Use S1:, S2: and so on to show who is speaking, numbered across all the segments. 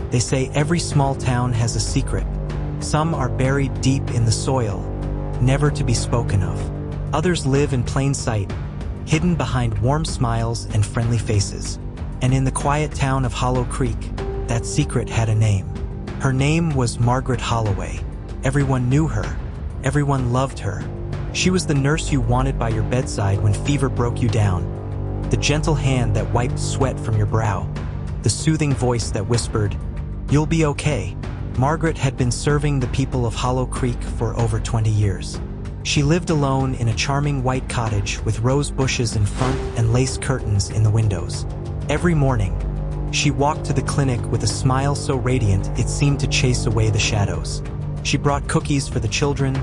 S1: They say every small town has a secret. Some are buried deep in the soil, never to be spoken of. Others live in plain sight, hidden behind warm smiles and friendly faces. And in the quiet town of Hollow Creek, that secret had a name. Her name was Margaret Holloway. Everyone knew her. Everyone loved her. She was the nurse you wanted by your bedside when fever broke you down, the gentle hand that wiped sweat from your brow, the soothing voice that whispered, "You'll be okay." Margaret had been serving the people of Hollow Creek for over 20 years. She lived alone in a charming white cottage with rose bushes in front and lace curtains in the windows. Every morning, she walked to the clinic with a smile so radiant it seemed to chase away the shadows. She brought cookies for the children,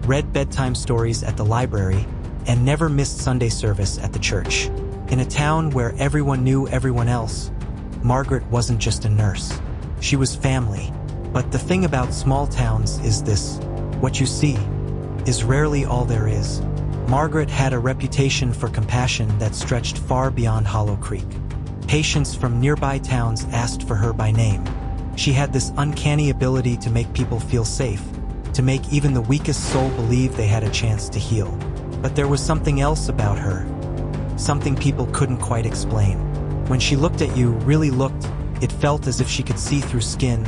S1: read bedtime stories at the library, and never missed Sunday service at the church. In a town where everyone knew everyone else, Margaret wasn't just a nurse. She was family. But the thing about small towns is this: what you see is rarely all there is. Margaret had a reputation for compassion that stretched far beyond Hollow Creek. Patients from nearby towns asked for her by name. She had this uncanny ability to make people feel safe, to make even the weakest soul believe they had a chance to heal. But there was something else about her, something people couldn't quite explain. When she looked at you, really looked, it felt as if she could see through skin,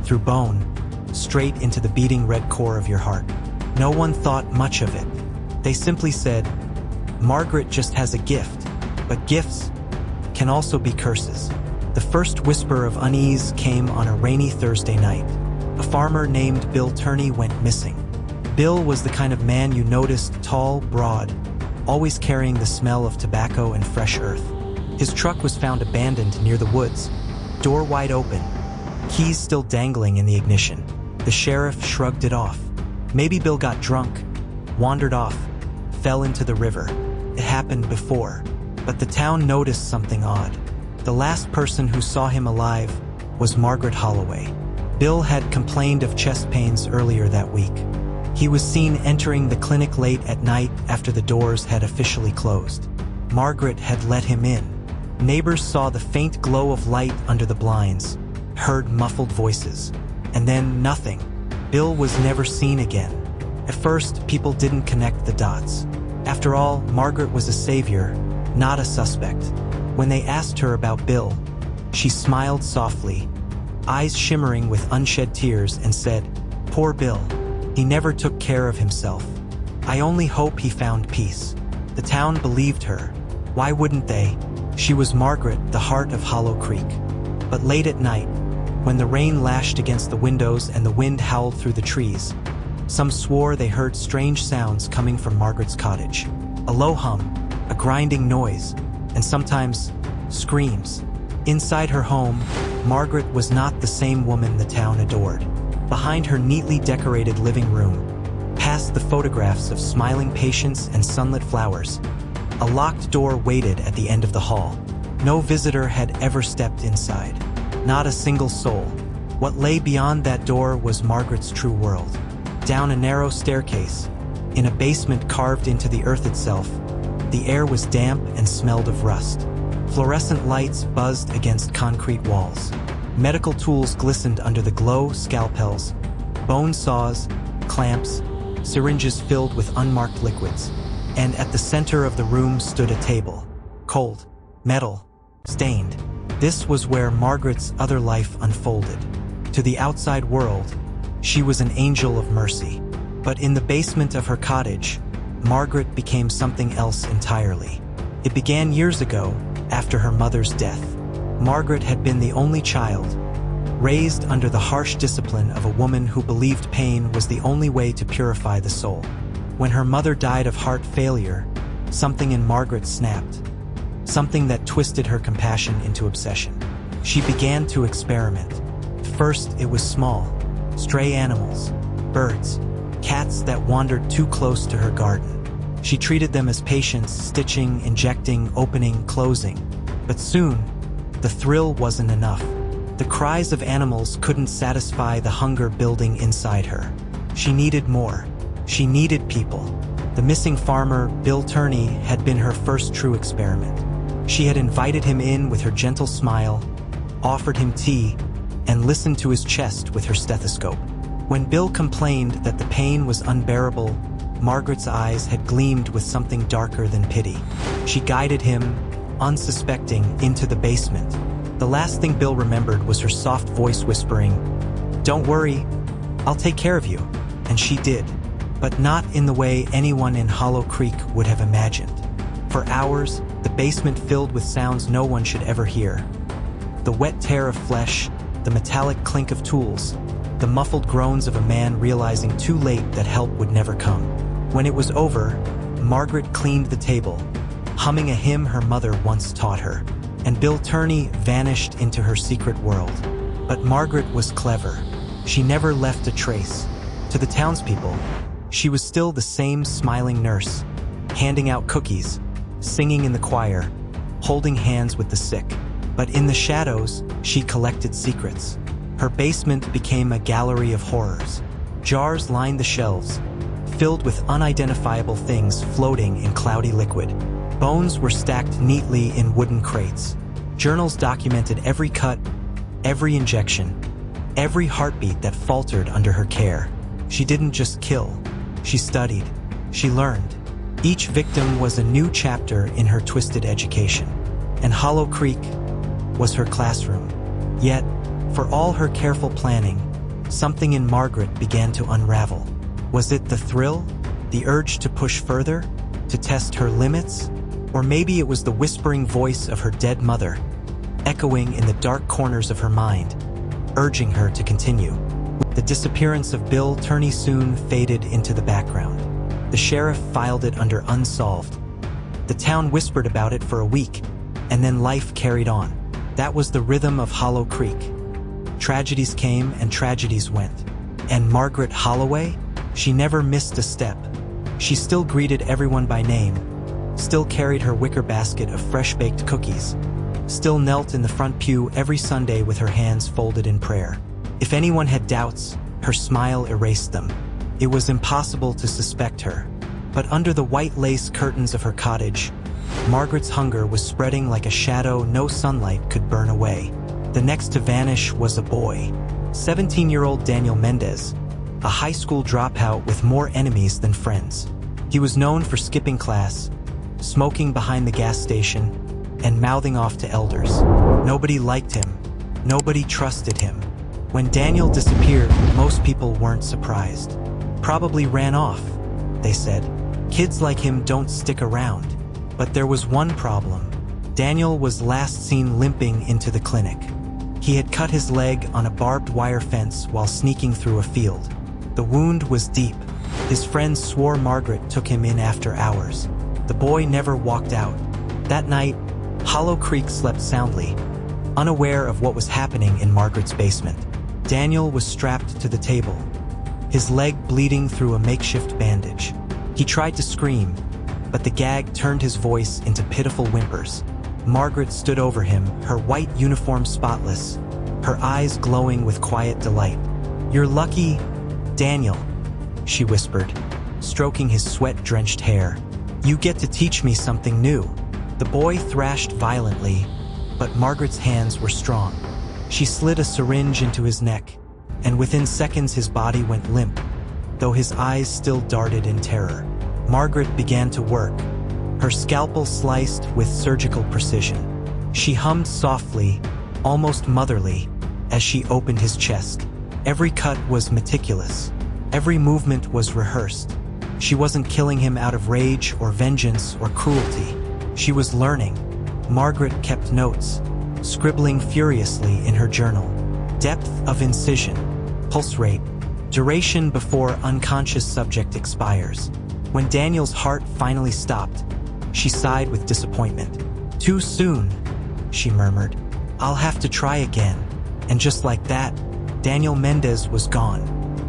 S1: through bone, straight into the beating red core of your heart. No one thought much of it. They simply said, "Margaret just has a gift." But gifts can also be curses. The first whisper of unease came on a rainy Thursday night. A farmer named Bill Turney went missing. Bill was the kind of man you noticed, tall, broad, always carrying the smell of tobacco and fresh earth. His truck was found abandoned near the woods, door wide open, keys still dangling in the ignition. The sheriff shrugged it off. Maybe Bill got drunk, wandered off, fell into the river. It happened before. But the town noticed something odd. The last person who saw him alive was Margaret Holloway. Bill had complained of chest pains earlier that week. He was seen entering the clinic late at night after the doors had officially closed. Margaret had let him in. Neighbors saw the faint glow of light under the blinds, heard muffled voices, and then nothing. Bill was never seen again. At first, people didn't connect the dots. After all, Margaret was a savior, not a suspect. When they asked her about Bill, she smiled softly, eyes shimmering with unshed tears, and said, "Poor Bill. He never took care of himself. I only hope he found peace." The town believed her. Why wouldn't they? She was Margaret, the heart of Hollow Creek. But late at night, when the rain lashed against the windows and the wind howled through the trees, some swore they heard strange sounds coming from Margaret's cottage. A low hum, a grinding noise, and sometimes screams. Inside her home, Margaret was not the same woman the town adored. Behind her neatly decorated living room, past the photographs of smiling patients and sunlit flowers, a locked door waited at the end of the hall. No visitor had ever stepped inside. Not a single soul. What lay beyond that door was Margaret's true world. Down a narrow staircase, in a basement carved into the earth itself, the air was damp and smelled of rust. Fluorescent lights buzzed against concrete walls. Medical tools glistened under the glow: scalpels, bone saws, clamps, syringes filled with unmarked liquids. And at the center of the room stood a table, cold, metal, stained. This was where Margaret's other life unfolded. To the outside world, she was an angel of mercy. But in the basement of her cottage, Margaret became something else entirely. It began years ago, after her mother's death. Margaret had been the only child, raised under the harsh discipline of a woman who believed pain was the only way to purify the soul. When her mother died of heart failure, something in Margaret snapped, something that twisted her compassion into obsession. She began to experiment. First, it was small, stray animals, birds, cats that wandered too close to her garden. She treated them as patients, stitching, injecting, opening, closing. But soon, the thrill wasn't enough. The cries of animals couldn't satisfy the hunger building inside her. She needed more. She needed people. The missing farmer, Bill Turney, had been her first true experiment. She had invited him in with her gentle smile, offered him tea, and listened to his chest with her stethoscope. When Bill complained that the pain was unbearable, Margaret's eyes had gleamed with something darker than pity. She guided him, unsuspecting, into the basement. The last thing Bill remembered was her soft voice whispering, "Don't worry, I'll take care of you." And she did, but not in the way anyone in Hollow Creek would have imagined. For hours, the basement filled with sounds no one should ever hear. The wet tear of flesh, the metallic clink of tools, the muffled groans of a man realizing too late that help would never come. When it was over, Margaret cleaned the table, humming a hymn her mother once taught her, and Bill Turney vanished into her secret world. But Margaret was clever. She never left a trace. To the townspeople, she was still the same smiling nurse, handing out cookies, singing in the choir, holding hands with the sick. But in the shadows, she collected secrets. Her basement became a gallery of horrors. Jars lined the shelves, filled with unidentifiable things floating in cloudy liquid. Bones were stacked neatly in wooden crates. Journals documented every cut, every injection, every heartbeat that faltered under her care. She didn't just kill. She studied. She learned. Each victim was a new chapter in her twisted education. And Hollow Creek was her classroom. Yet, for all her careful planning, something in Margaret began to unravel. Was it the thrill? The urge to push further? To test her limits? Or maybe it was the whispering voice of her dead mother, echoing in the dark corners of her mind, urging her to continue. The disappearance of Bill Turney soon faded into the background. The sheriff filed it under unsolved. The town whispered about it for a week, and then life carried on. That was the rhythm of Hollow Creek. Tragedies came and tragedies went. And Margaret Holloway? She never missed a step. She still greeted everyone by name, still carried her wicker basket of fresh-baked cookies, still knelt in the front pew every Sunday with her hands folded in prayer. If anyone had doubts, her smile erased them. It was impossible to suspect her. But under the white lace curtains of her cottage, Margaret's hunger was spreading like a shadow no sunlight could burn away. The next to vanish was a boy, 17-year-old Daniel Mendez, a high school dropout with more enemies than friends. He was known for skipping class, smoking behind the gas station, and mouthing off to elders. Nobody liked him. Nobody trusted him. When Daniel disappeared, most people weren't surprised. Probably ran off, they said. Kids like him don't stick around. But there was one problem. Daniel was last seen limping into the clinic. He had cut his leg on a barbed wire fence while sneaking through a field. The wound was deep. His friends swore Margaret took him in after hours. The boy never walked out. That night, Hollow Creek slept soundly, unaware of what was happening in Margaret's basement. Daniel was strapped to the table, his leg bleeding through a makeshift bandage. He tried to scream, but the gag turned his voice into pitiful whimpers. Margaret stood over him, her white uniform spotless, her eyes glowing with quiet delight. "You're lucky, Daniel," she whispered, stroking his sweat-drenched hair. "You get to teach me something new." The boy thrashed violently, but Margaret's hands were strong. She slid a syringe into his neck, and within seconds his body went limp, though his eyes still darted in terror. Margaret began to work, her scalpel sliced with surgical precision. She hummed softly, almost motherly, as she opened his chest. Every cut was meticulous. Every movement was rehearsed. She wasn't killing him out of rage or vengeance or cruelty. She was learning. Margaret kept notes, scribbling furiously in her journal. Depth of incision, pulse rate, duration before unconscious subject expires. When Daniel's heart finally stopped, she sighed with disappointment. "Too soon," she murmured. "I'll have to try again." And just like that, Daniel Mendez was gone.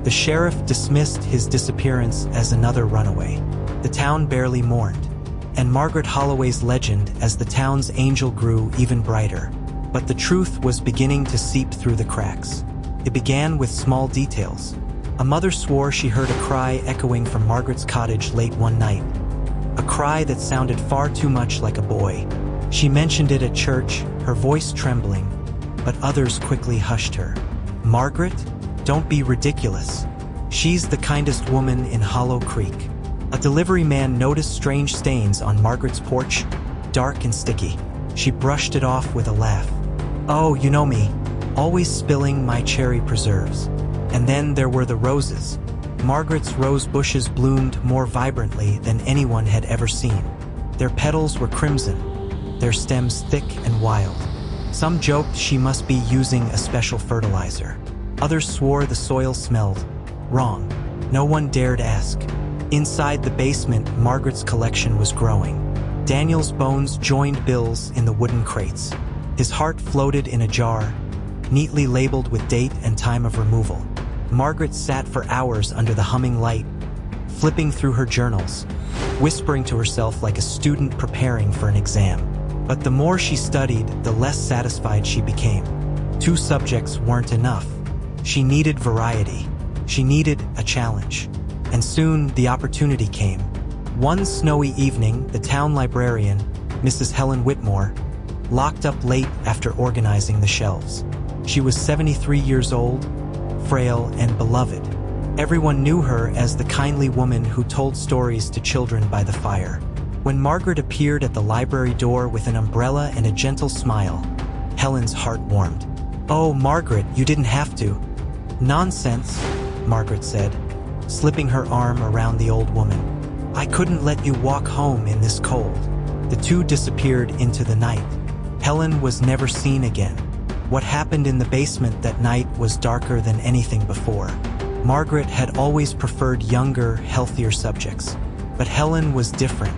S1: The sheriff dismissed his disappearance as another runaway. The town barely mourned, and Margaret Holloway's legend as the town's angel grew even brighter. But the truth was beginning to seep through the cracks. It began with small details. A mother swore she heard a cry echoing from Margaret's cottage late one night, a cry that sounded far too much like a boy. She mentioned it at church, her voice trembling, but others quickly hushed her. Margaret? Don't be ridiculous. She's the kindest woman in Hollow Creek. A delivery man noticed strange stains on Margaret's porch, dark and sticky. She brushed it off with a laugh. Oh, you know me, always spilling my cherry preserves. And then there were the roses. Margaret's rose bushes bloomed more vibrantly than anyone had ever seen. Their petals were crimson, their stems thick and wild. Some joked she must be using a special fertilizer. Others swore the soil smelled wrong. No one dared ask. Inside the basement, Margaret's collection was growing. Daniel's bones joined Bill's in the wooden crates. His heart floated in a jar, neatly labeled with date and time of removal. Margaret sat for hours under the humming light, flipping through her journals, whispering to herself like a student preparing for an exam. But the more she studied, the less satisfied she became. 2 subjects weren't enough. She needed variety. She needed a challenge. And soon the opportunity came. One snowy evening, the town librarian, Mrs. Helen Whitmore, locked up late after organizing the shelves. She was 73 years old, frail and beloved. Everyone knew her as the kindly woman who told stories to children by the fire. When Margaret appeared at the library door with an umbrella and a gentle smile, Helen's heart warmed. Oh, Margaret, you didn't have to. Nonsense, Margaret said, slipping her arm around the old woman. I couldn't let you walk home in this cold. The 2 disappeared into the night. Helen was never seen again. What happened in the basement that night was darker than anything before. Margaret had always preferred younger, healthier subjects. But Helen was different,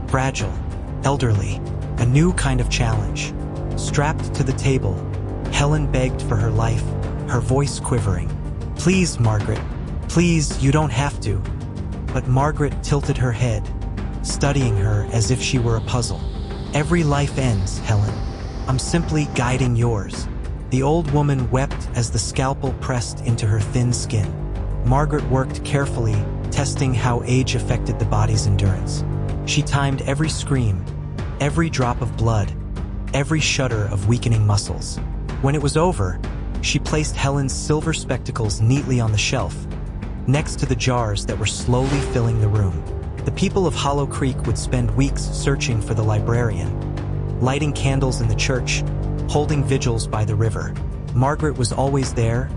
S1: fragile, elderly, a new kind of challenge. Strapped to the table, Helen begged for her life, her voice quivering. Please, Margaret, please, you don't have to. But Margaret tilted her head, studying her as if she were a puzzle. Every life ends, Helen. I'm simply guiding yours. The old woman wept as the scalpel pressed into her thin skin. Margaret worked carefully, testing how age affected the body's endurance. She timed every scream, every drop of blood, every shudder of weakening muscles. When it was over, she placed Helen's silver spectacles neatly on the shelf, next to the jars that were slowly filling the room. The people of Hollow Creek would spend weeks searching for the librarian, lighting candles in the church, holding vigils by the river. Margaret was always there,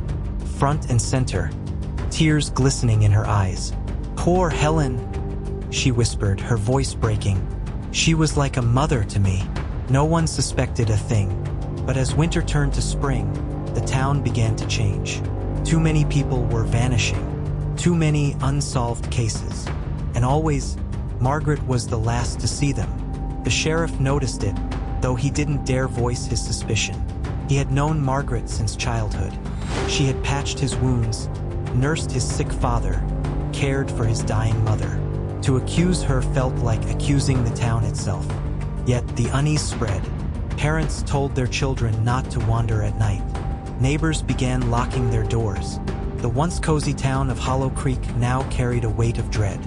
S1: front and center, tears glistening in her eyes. Poor Helen, she whispered, her voice breaking. She was like a mother to me. No one suspected a thing. But as winter turned to spring, the town began to change. Too many people were vanishing. Too many unsolved cases. And always, Margaret was the last to see them. The sheriff noticed it, though he didn't dare voice his suspicion. He had known Margaret since childhood. She had patched his wounds, nursed his sick father, cared for his dying mother. To accuse her felt like accusing the town itself. Yet the unease spread. Parents told their children not to wander at night. Neighbors began locking their doors. The once cozy town of Hollow Creek now carried a weight of dread.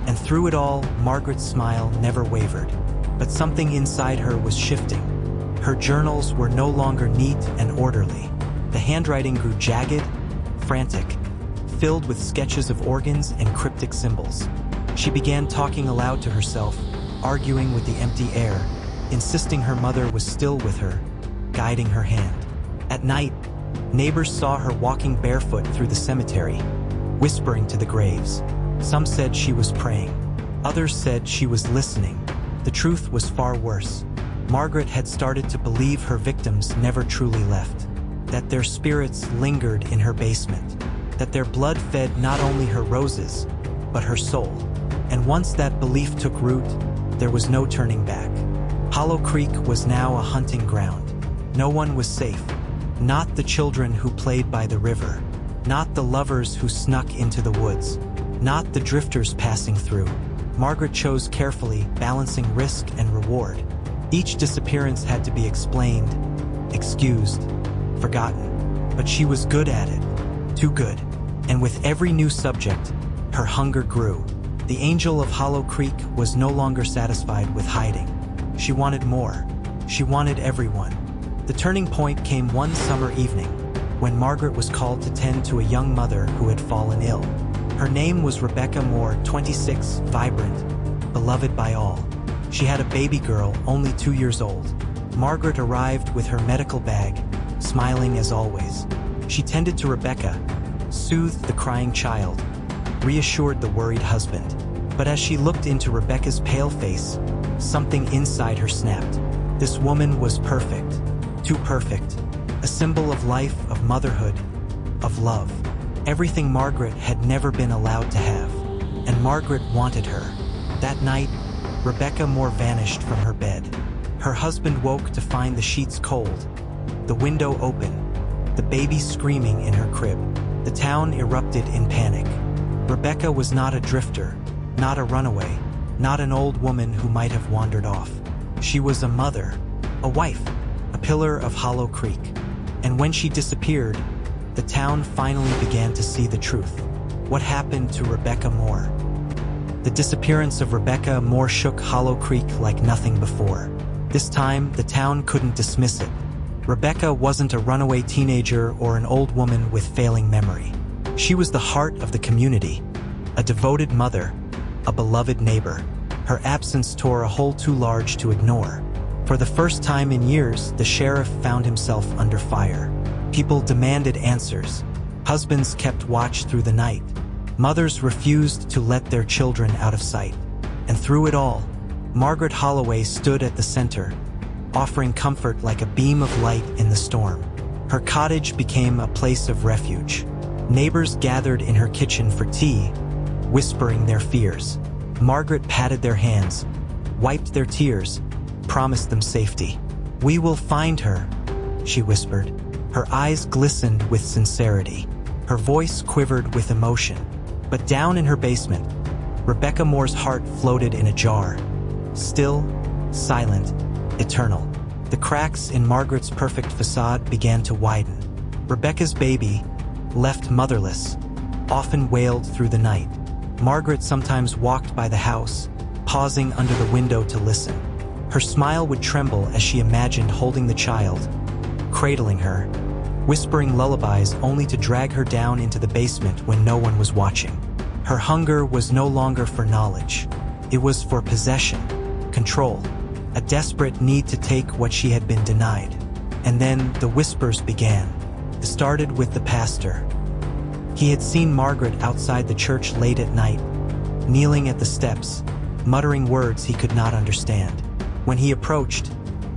S1: And through it all, Margaret's smile never wavered. But something inside her was shifting. Her journals were no longer neat and orderly. The handwriting grew jagged, frantic, filled with sketches of organs and cryptic symbols. She began talking aloud to herself, arguing with the empty air, insisting her mother was still with her, guiding her hand. At night, neighbors saw her walking barefoot through the cemetery, whispering to the graves. Some said she was praying. Others said she was listening. The truth was far worse. Margaret had started to believe her victims never truly left, that their spirits lingered in her basement, that their blood fed not only her roses, but her soul. And once that belief took root, there was no turning back. Hollow Creek was now a hunting ground. No one was safe. Not the children who played by the river, not the lovers who snuck into the woods, not the drifters passing through. Margaret chose carefully, balancing risk and reward. Each disappearance had to be explained, excused, forgotten. But she was good at it, too good. And with every new subject, her hunger grew. The angel of Hollow Creek was no longer satisfied with hiding. She wanted more. She wanted everyone. The turning point came one summer evening. when Margaret was called to tend to a young mother who had fallen ill. Her name was Rebecca Moore, 26, vibrant, beloved by all. She had a baby girl, only 2 years old. Margaret arrived with her medical bag, smiling as always. She tended to Rebecca, soothed the crying child, reassured the worried husband. But as she looked into Rebecca's pale face, something inside her snapped. This woman was perfect, too perfect, a symbol of life, of motherhood, of love. Everything Margaret had never been allowed to have, and Margaret wanted her. That night, Rebecca Moore vanished from her bed. Her husband woke to find the sheets cold, the window open, the baby screaming in her crib. The town erupted in panic. Rebecca was not a drifter, not a runaway, not an old woman who might have wandered off. She was a mother, a wife, a pillar of Hollow Creek. And when she disappeared, the town finally began to see the truth. What happened to Rebecca Moore? The disappearance of Rebecca Moore shook Hollow Creek like nothing before. This time, the town couldn't dismiss it. Rebecca wasn't a runaway teenager or an old woman with failing memory. She was the heart of the community, a devoted mother, a beloved neighbor. Her absence tore a hole too large to ignore. For the first time in years, the sheriff found himself under fire. People demanded answers. Husbands kept watch through the night. Mothers refused to let their children out of sight. And through it all, Margaret Holloway stood at the center, offering comfort like a beam of light in the storm. Her cottage became a place of refuge. Neighbors gathered in her kitchen for tea, whispering their fears. Margaret patted their hands, wiped their tears, promised them safety. "We will find her," she whispered. Her eyes glistened with sincerity. Her voice quivered with emotion. But down in her basement, Rebecca Moore's heart floated in a jar. Still, silent, eternal. The cracks in Margaret's perfect facade began to widen. Rebecca's baby, left motherless, often wailed through the night. Margaret sometimes walked by the house, pausing under the window to listen. Her smile would tremble as she imagined holding the child, cradling her, whispering lullabies only to drag her down into the basement when no one was watching. Her hunger was no longer for knowledge. It was for possession, control, a desperate need to take what she had been denied. And then the whispers began. It started with the pastor. He had seen Margaret outside the church late at night, kneeling at the steps, muttering words he could not understand. When he approached,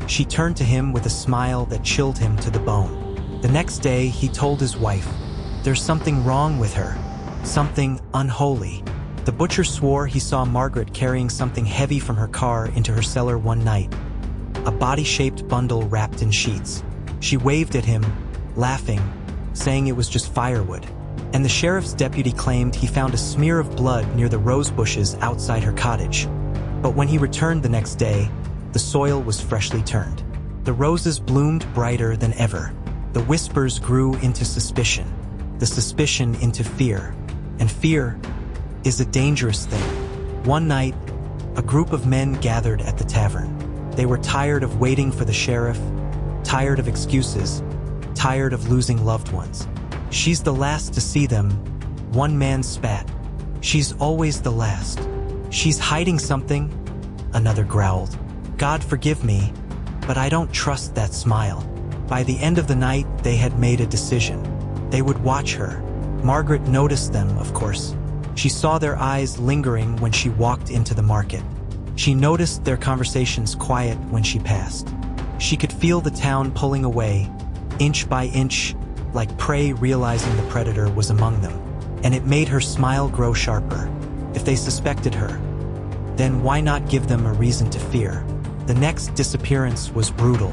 S1: she turned to him with a smile that chilled him to the bone. The next day, he told his wife, "There's something wrong with her, something unholy." The butcher swore he saw Margaret carrying something heavy from her car into her cellar one night, a body-shaped bundle wrapped in sheets. She waved at him, laughing, saying it was just firewood. And the sheriff's deputy claimed he found a smear of blood near the rose bushes outside her cottage. But when he returned the next day, the soil was freshly turned. The roses bloomed brighter than ever. The whispers grew into suspicion, the suspicion into fear. And fear is a dangerous thing. One night, a group of men gathered at the tavern. They were tired of waiting for the sheriff, tired of excuses, tired of losing loved ones. "She's the last to see them," one man spat. "She's always the last. She's hiding something," another growled. "God forgive me, but I don't trust that smile." By the end of the night, they had made a decision. They would watch her. Margaret noticed them, of course. She saw their eyes lingering when she walked into the market. She noticed their conversations quiet when she passed. She could feel the town pulling away, inch by inch, like prey realizing the predator was among them. And it made her smile grow sharper. If they suspected her, then why not give them a reason to fear? The next disappearance was brutal.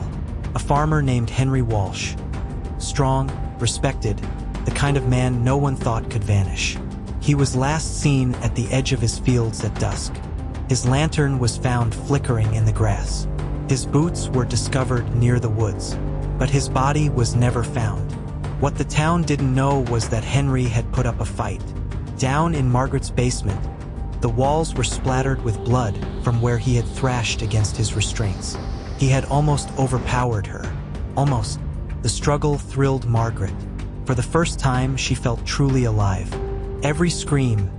S1: A farmer named Henry Walsh. Strong, respected, the kind of man no one thought could vanish. He was last seen at the edge of his fields at dusk. His lantern was found flickering in the grass. His boots were discovered near the woods, but his body was never found. What the town didn't know was that Henry had put up a fight. Down in Margaret's basement, the walls were splattered with blood from where he had thrashed against his restraints. He had almost overpowered her. Almost. The struggle thrilled Margaret. For the first time, she felt truly alive. Every scream,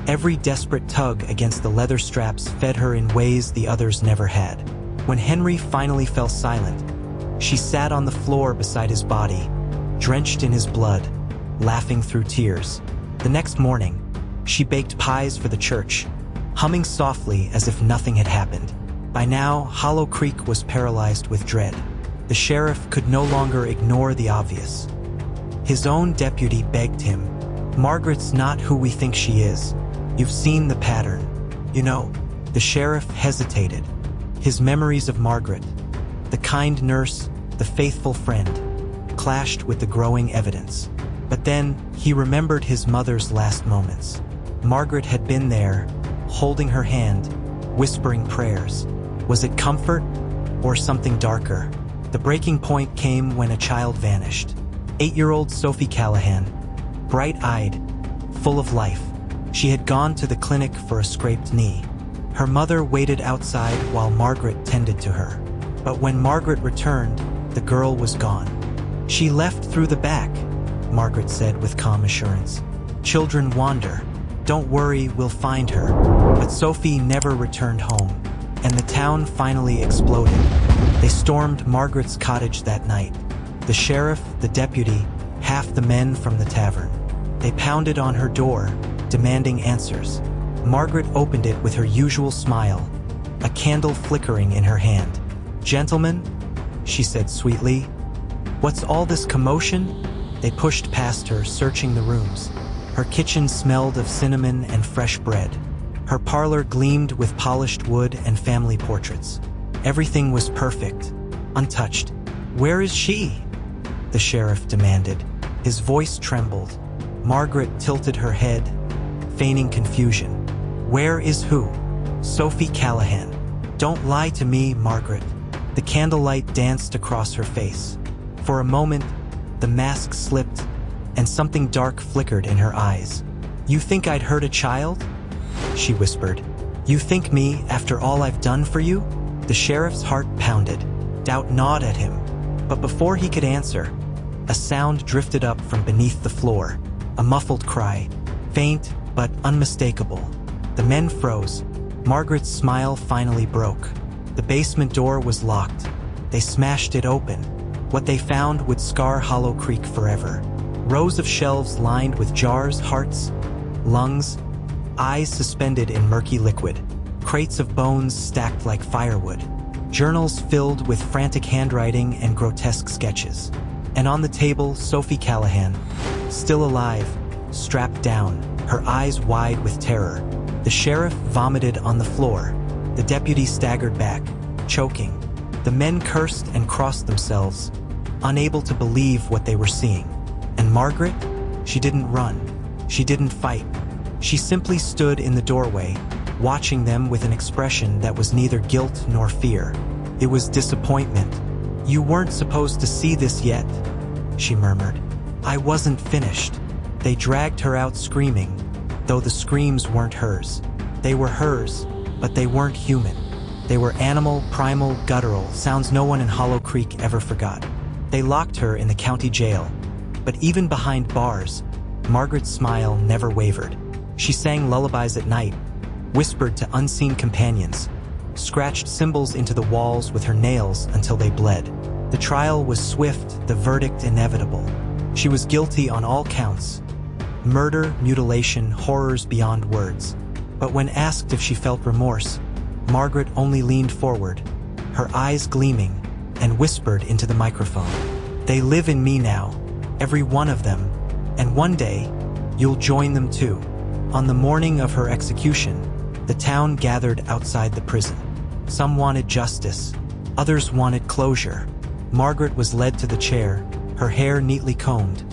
S1: every desperate tug against the leather straps fed her in ways the others never had. When Henry finally fell silent, she sat on the floor beside his body, drenched in his blood, laughing through tears. The next morning, she baked pies for the church, humming softly as if nothing had happened. By now, Hollow Creek was paralyzed with dread. The sheriff could no longer ignore the obvious. His own deputy begged him, "Margaret's not who we think she is. You've seen the pattern." You know, the sheriff hesitated. His memories of Margaret, the kind nurse, the faithful friend, clashed with the growing evidence. But then he remembered his mother's last moments. Margaret had been there, holding her hand, whispering prayers. Was it comfort or something darker? The breaking point came when a child vanished. 8-year-old Sophie Callahan, bright-eyed, full of life. She had gone to the clinic for a scraped knee. Her mother waited outside while Margaret tended to her. But when Margaret returned, the girl was gone. "She left through the back," Margaret said with calm assurance. "Children wander. Don't worry, we'll find her." But Sophie never returned home, and the town finally exploded. They stormed Margaret's cottage that night. The sheriff, the deputy, half the men from the tavern. They pounded on her door, demanding answers. Margaret opened it with her usual smile, a candle flickering in her hand. "Gentlemen," she said sweetly, "what's all this commotion?" They pushed past her, searching the rooms. Her kitchen smelled of cinnamon and fresh bread. Her parlor gleamed with polished wood and family portraits. Everything was perfect, untouched. "Where is she?" the sheriff demanded. His voice trembled. Margaret tilted her head, feigning confusion. "Where is who?" "Sophie Callahan." "Don't lie to me, Margaret." The candlelight danced across her face. For a moment, the mask slipped, and something dark flickered in her eyes. "You think I'd hurt a child?" she whispered. "You think me, after all I've done for you?" The sheriff's heart pounded. Doubt gnawed at him. But before he could answer, a sound drifted up from beneath the floor, a muffled cry, faint but unmistakable. The men froze. Margaret's smile finally broke. The basement door was locked. They smashed it open. What they found would scar Hollow Creek forever. Rows of shelves lined with jars, hearts, lungs, eyes suspended in murky liquid, crates of bones stacked like firewood, journals filled with frantic handwriting and grotesque sketches. And on the table, Sophie Callahan, still alive, strapped down, her eyes wide with terror. The sheriff vomited on the floor. The deputy staggered back, choking. The men cursed and crossed themselves, unable to believe what they were seeing. And Margaret? She didn't run. She didn't fight. She simply stood in the doorway, watching them with an expression that was neither guilt nor fear. It was disappointment. "You weren't supposed to see this yet," she murmured. "I wasn't finished." They dragged her out screaming, though the screams weren't hers. They were hers, but they weren't human. They were animal, primal, guttural, sounds no one in Hollow Creek ever forgot. They locked her in the county jail. But even behind bars, Margaret's smile never wavered. She sang lullabies at night, whispered to unseen companions, scratched symbols into the walls with her nails until they bled. The trial was swift, the verdict inevitable. She was guilty on all counts. Murder, mutilation, horrors beyond words. But when asked if she felt remorse, Margaret only leaned forward, her eyes gleaming, and whispered into the microphone. "They live in me now, every one of them, and one day, you'll join them too." On the morning of her execution, the town gathered outside the prison. Some wanted justice, others wanted closure. Margaret was led to the chair, her hair neatly combed,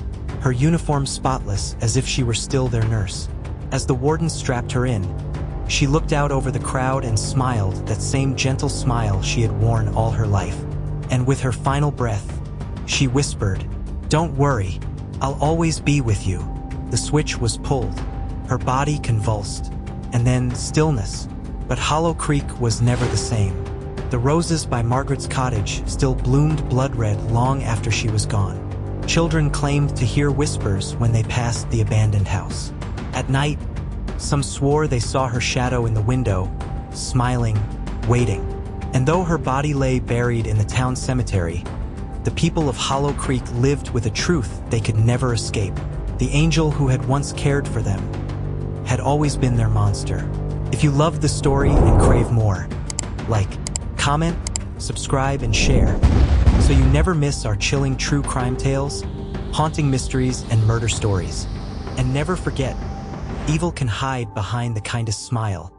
S1: her uniform spotless as if she were still their nurse. As the warden strapped her in, she looked out over the crowd and smiled that same gentle smile she had worn all her life. And with her final breath, she whispered, "Don't worry, I'll always be with you." The switch was pulled. Her body convulsed, and then stillness. But Hollow Creek was never the same. The roses by Margaret's cottage still bloomed blood red long after she was gone. Children claimed to hear whispers when they passed the abandoned house. At night, some swore they saw her shadow in the window, smiling, waiting. And though her body lay buried in the town cemetery, the people of Hollow Creek lived with a truth they could never escape. The angel who had once cared for them had always been their monster. If you loved the story and crave more, like, comment, subscribe, and share, so you never miss our chilling true crime tales, haunting mysteries, and murder stories. And never forget, evil can hide behind the kindest smile,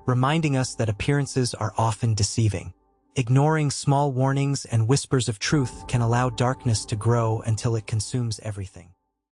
S1: reminding us that appearances are often deceiving. Ignoring small warnings and whispers of truth can allow darkness to grow until it consumes everything.